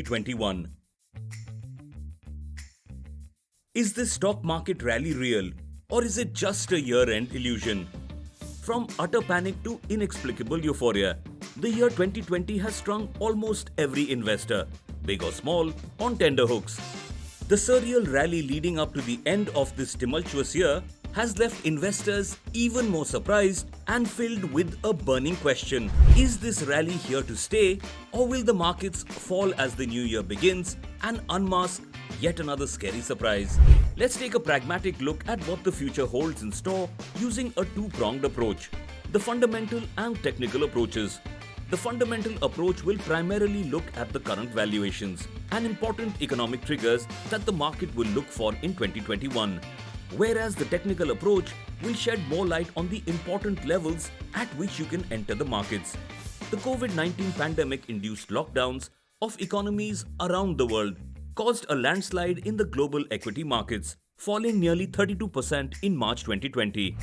2021. Is this stock market rally real, or is it just a year-end illusion? From utter panic to inexplicable euphoria, the year 2020 has strung almost every investor, big or small, on tenterhooks. The surreal rally leading up to the end of this tumultuous year has left investors even more surprised and filled with a burning question. Is this rally here to stay, or will the markets fall as the new year begins and unmask yet another scary surprise? Let's take a pragmatic look at what the future holds in store using a two-pronged approach: the fundamental and technical approaches. The fundamental approach will primarily look at the current valuations and important economic triggers that the market will look for in 2021. Whereas the technical approach will shed more light on the important levels at which you can enter the markets. The COVID-19 pandemic-induced lockdowns of economies around the world caused a landslide in the global equity markets, falling nearly 32% in March 2020.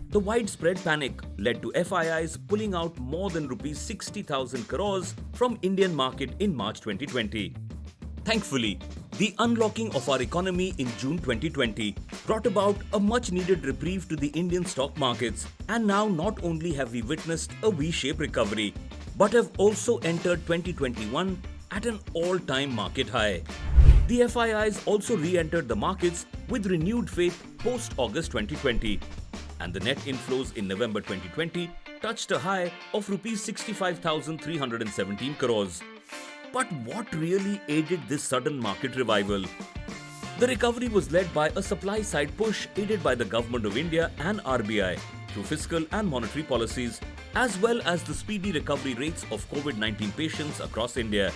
The widespread panic led to FIIs pulling out more than Rs 60,000 crores from Indian market in March 2020. Thankfully, the unlocking of our economy in June 2020 brought about a much-needed reprieve to the Indian stock markets, and now not only have we witnessed a V-shaped recovery, but have also entered 2021 at an all-time market high. The FIIs also re-entered the markets with renewed faith post-August 2020, and the net inflows in November 2020 touched a high of Rs 65,317 crores. But what really aided this sudden market revival? The recovery was led by a supply-side push aided by the Government of India and RBI through fiscal and monetary policies, as well as the speedy recovery rates of COVID-19 patients across India.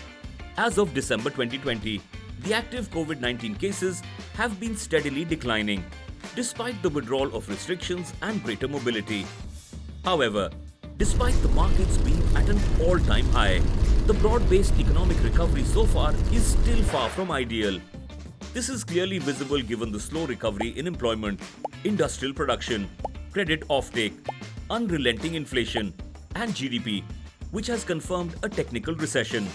As of December 2020, the active COVID-19 cases have been steadily declining, despite the withdrawal of restrictions and greater mobility. However, despite the markets being at an all-time high, the broad-based economic recovery so far is still far from ideal. This is clearly visible given the slow recovery in employment, industrial production, credit offtake, unrelenting inflation, and GDP, which has confirmed a technical recession.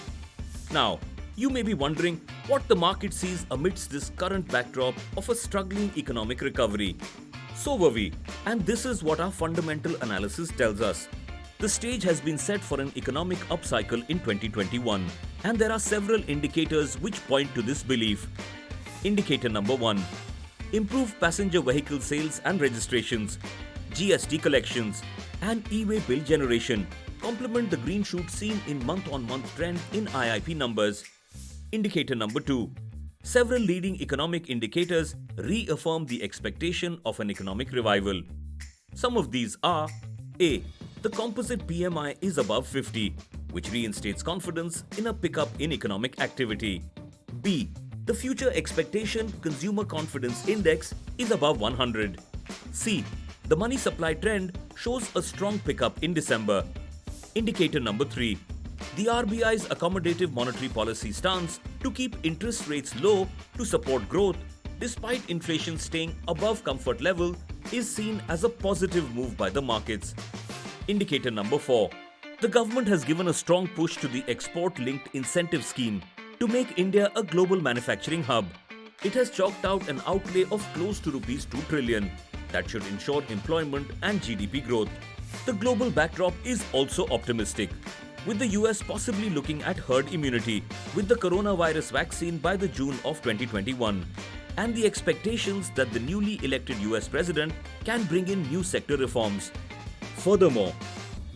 Now, you may be wondering what the market sees amidst this current backdrop of a struggling economic recovery. So were we, and this is what our fundamental analysis tells us. The stage has been set for an economic upcycle in 2021, and there are several indicators which point to this belief. Indicator number 1. Improved passenger vehicle sales and registrations, GST collections, and e-way bill generation complement the green shoot seen in month-on-month trend in IIP numbers. Indicator number 2. Several leading economic indicators reaffirm the expectation of an economic revival. Some of these are: A. The composite PMI is above 50, which reinstates confidence in a pickup in economic activity. B. The future expectation consumer confidence index is above 100. C. The money supply trend shows a strong pickup in December. Indicator number 3. The RBI's accommodative monetary policy stance to keep interest rates low to support growth, despite inflation staying above comfort level, is seen as a positive move by the markets. Indicator number 4. The government has given a strong push to the export-linked incentive scheme to make India a global manufacturing hub. It has chalked out an outlay of close to Rs 2 trillion that should ensure employment and GDP growth. The global backdrop is also optimistic, with the US possibly looking at herd immunity with the coronavirus vaccine by the June of 2021, and the expectations that the newly elected US president can bring in new sector reforms. Furthermore,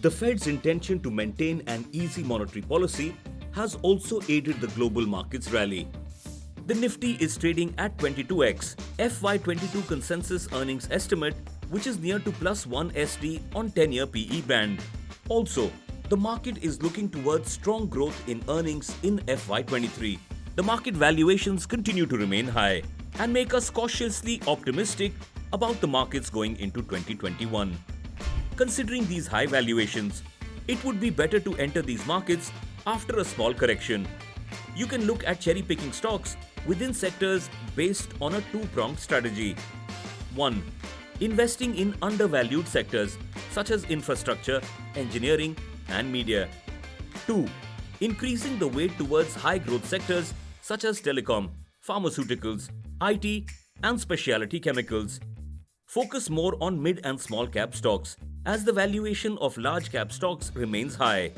the Fed's intention to maintain an easy monetary policy has also aided the global markets rally. The Nifty is trading at 22x FY22 consensus earnings estimate, which is near to +1 SD on 10-year PE band. Also, the market is looking towards strong growth in earnings in FY23. The market valuations continue to remain high and make us cautiously optimistic about the markets going into 2021. Considering these high valuations, it would be better to enter these markets after a small correction. You can look at cherry-picking stocks within sectors based on a two-pronged strategy. 1. Investing in undervalued sectors such as infrastructure, engineering, and media. 2. increasing the weight towards high growth sectors such as telecom, pharmaceuticals, IT, and specialty chemicals. Focus more on mid and small cap stocks as the valuation of large cap stocks remains high.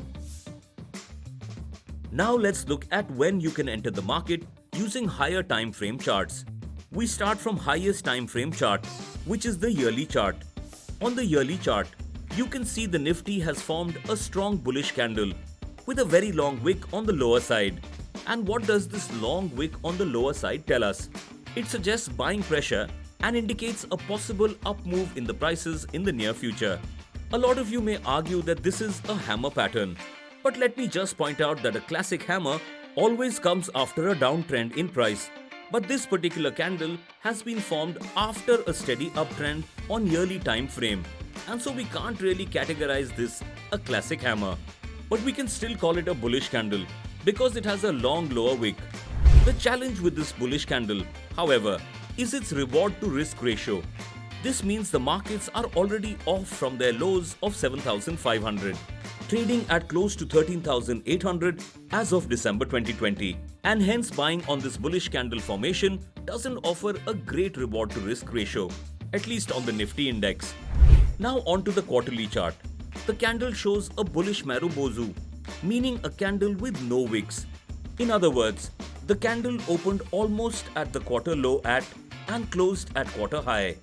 Now let's look at when you can enter the market using higher time frame charts. We start from highest time frame chart, which is the yearly chart. On the yearly chart, you can see the Nifty has formed a strong bullish candle with a very long wick on the lower side. And what does this long wick on the lower side tell us? It suggests buying pressure and indicates a possible up move in the prices in the near future. A lot of you may argue that this is a hammer pattern, but let me just point out that a classic hammer always comes after a downtrend in price. But this particular candle has been formed after a steady uptrend on yearly time frame, and so we can't really categorize this a classic hammer. But we can still call it a bullish candle because it has a long lower wick. The challenge with this bullish candle, however, is its reward to risk ratio. This means the markets are already off from their lows of 7,500, trading at close to 13,800 as of December 2020, and hence buying on this bullish candle formation doesn't offer a great reward to risk ratio, at least on the Nifty index. Now on to the quarterly chart. The candle shows a bullish Marubozu, meaning a candle with no wicks. In other words, the candle opened almost at the quarter low at and closed at quarter high.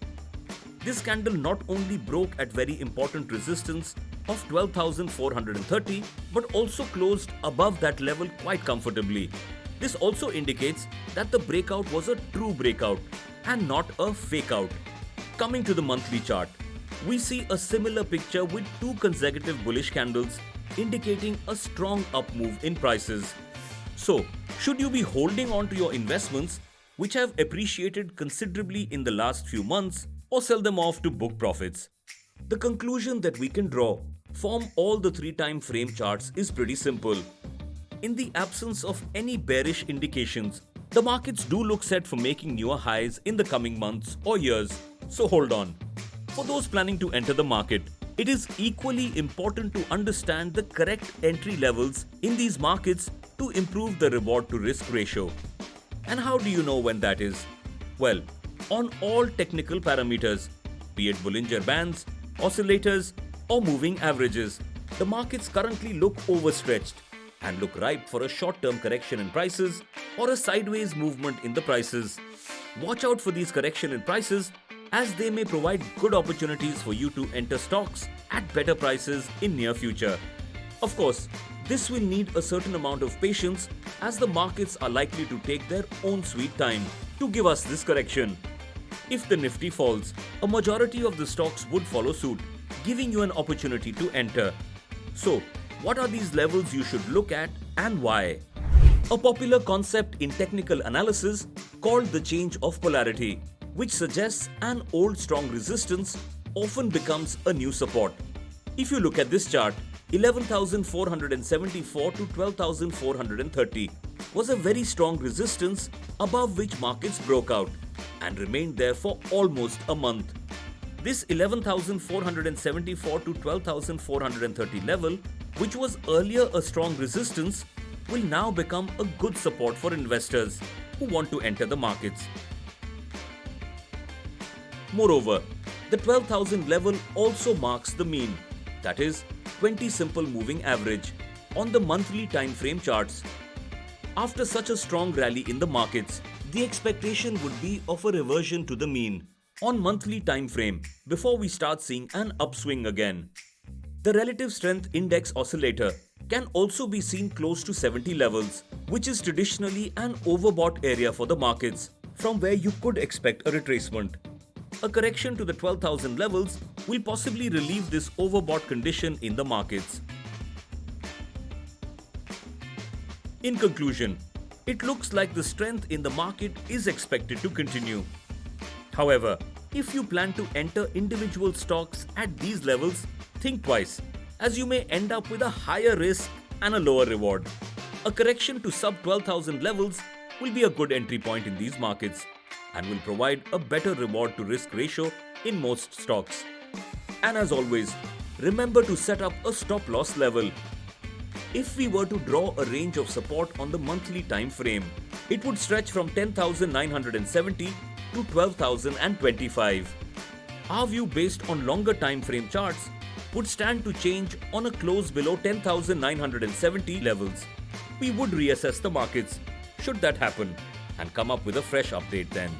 This candle not only broke at very important resistance of 12,430 but also closed above that level quite comfortably. This also indicates that the breakout was a true breakout and not a fake out. Coming to the monthly chart, we see a similar picture with two consecutive bullish candles indicating a strong up move in prices. So, should you be holding on to your investments which have appreciated considerably in the last few months, or sell them off to book profits? The conclusion that we can draw from all the three time frame charts is pretty simple. In the absence of any bearish indications, the markets do look set for making newer highs in the coming months or years, so hold on. For those planning to enter the market, it is equally important to understand the correct entry levels in these markets to improve the reward to risk ratio. And how do you know when that is? Well, on all technical parameters, be it Bollinger Bands, oscillators, or moving averages, the markets currently look overstretched and look ripe for a short-term correction in prices or a sideways movement in the prices. Watch out for these correction in prices as they may provide good opportunities for you to enter stocks at better prices in near future. Of course, this will need a certain amount of patience as the markets are likely to take their own sweet time to give us this correction. If the Nifty falls, a majority of the stocks would follow suit, giving you an opportunity to enter. So, what are these levels you should look at and why? A popular concept in technical analysis called the change of polarity, which suggests an old strong resistance often becomes a new support. If you look at this chart, 11,474 to 12,430 was a very strong resistance above which markets broke out and remained there for almost a month. This 11,474 to 12,430 level, which was earlier a strong resistance, will now become a good support for investors who want to enter the markets. Moreover, the 12,000 level also marks the mean, that is, 20 simple moving average, on the monthly time frame charts. After such a strong rally in the markets, the expectation would be of a reversion to the mean on monthly time frame before we start seeing an upswing again. The relative strength index oscillator can also be seen close to 70 levels, which is traditionally an overbought area for the markets, from where you could expect a retracement. A correction to the 12,000 levels will possibly relieve this overbought condition in the markets. In conclusion, it looks like the strength in the market is expected to continue. However, if you plan to enter individual stocks at these levels, think twice, as you may end up with a higher risk and a lower reward. A correction to sub 12,000 levels will be a good entry point in these markets and will provide a better reward to risk ratio in most stocks. And as always, remember to set up a stop loss level. If we were to draw a range of support on the monthly time frame, it would stretch from 10,970 to 12,025. Our view based on longer time frame charts would stand to change on a close below 10,970 levels. We would reassess the markets should that happen and come up with a fresh update then.